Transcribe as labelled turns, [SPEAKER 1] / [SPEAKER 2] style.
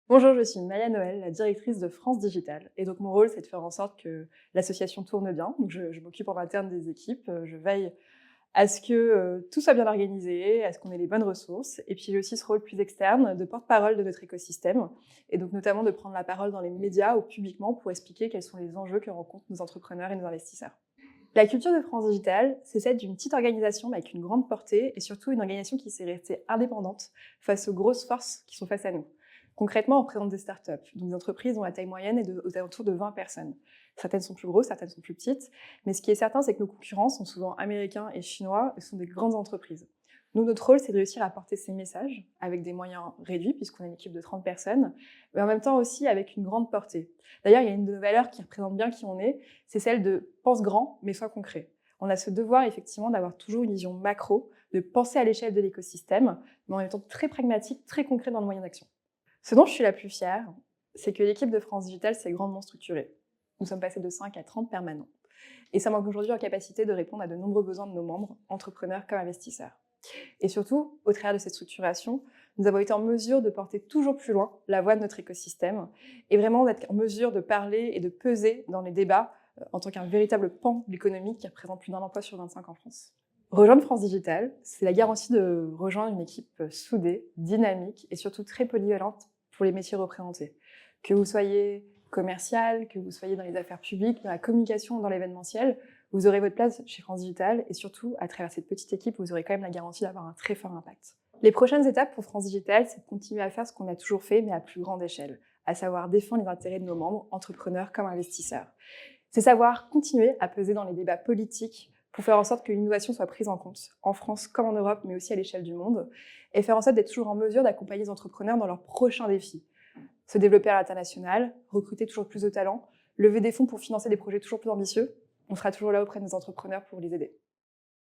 [SPEAKER 1] Bonjour, je suis Maya Noël, la directrice de France Digital. Et donc mon rôle, c'est de faire en sorte que l'association tourne bien. Donc je m'occupe en interne des équipes, je veille à ce que tout soit bien organisé, à ce qu'on ait les bonnes ressources. Et puis j'ai aussi ce rôle plus externe de porte-parole de notre écosystème. Et donc notamment de prendre la parole dans les médias ou publiquement pour expliquer quels sont les enjeux que rencontrent nos entrepreneurs et nos investisseurs. La culture de France Digital, c'est celle d'une petite organisation mais avec une grande portée et surtout une organisation qui s'est restée indépendante face aux grosses forces qui sont face à nous. Concrètement, on représente des startups, donc des entreprises dont la taille moyenne est aux alentours de 20 personnes. Certaines sont plus grosses, certaines sont plus petites, mais ce qui est certain, c'est que nos concurrents sont souvent américains et chinois et sont des grandes entreprises. Nous, notre rôle, c'est de réussir à porter ces messages avec des moyens réduits, puisqu'on est une équipe de 30 personnes, mais en même temps aussi avec une grande portée. D'ailleurs, il y a une de nos valeurs qui représente bien qui on est, c'est celle de pense grand, mais sois concret. On a ce devoir, effectivement, d'avoir toujours une vision macro, de penser à l'échelle de l'écosystème, mais en même temps très pragmatique, très concret dans le moyen d'action. Ce dont je suis la plus fière, c'est que l'équipe de France Digital s'est grandement structurée. Nous sommes passés de 5 à 30 permanents. Et ça manque aujourd'hui en capacité de répondre à de nombreux besoins de nos membres, entrepreneurs comme investisseurs. Et surtout, au travers de cette structuration, nous avons été en mesure de porter toujours plus loin la voix de notre écosystème et vraiment d'être en mesure de parler et de peser dans les débats en tant qu'un véritable pan de l'économie qui représente plus d'un emploi sur 25 en France. Rejoindre France Digital, c'est la garantie de rejoindre une équipe soudée, dynamique et surtout très polyvalente pour les métiers représentés. Que vous soyez commercial, que vous soyez dans les affaires publiques, dans la communication, dans l'événementiel, vous aurez votre place chez France Digital et surtout, à travers cette petite équipe, vous aurez quand même la garantie d'avoir un très fort impact. Les prochaines étapes pour France Digital, c'est de continuer à faire ce qu'on a toujours fait, mais à plus grande échelle, à savoir défendre les intérêts de nos membres, entrepreneurs comme investisseurs. C'est savoir continuer à peser dans les débats politiques pour faire en sorte que l'innovation soit prise en compte, en France comme en Europe, mais aussi à l'échelle du monde, et faire en sorte d'être toujours en mesure d'accompagner les entrepreneurs dans leurs prochains défis. Se développer à l'international, recruter toujours plus de talents, lever des fonds pour financer des projets toujours plus ambitieux. On sera toujours là auprès de nos entrepreneurs pour les aider.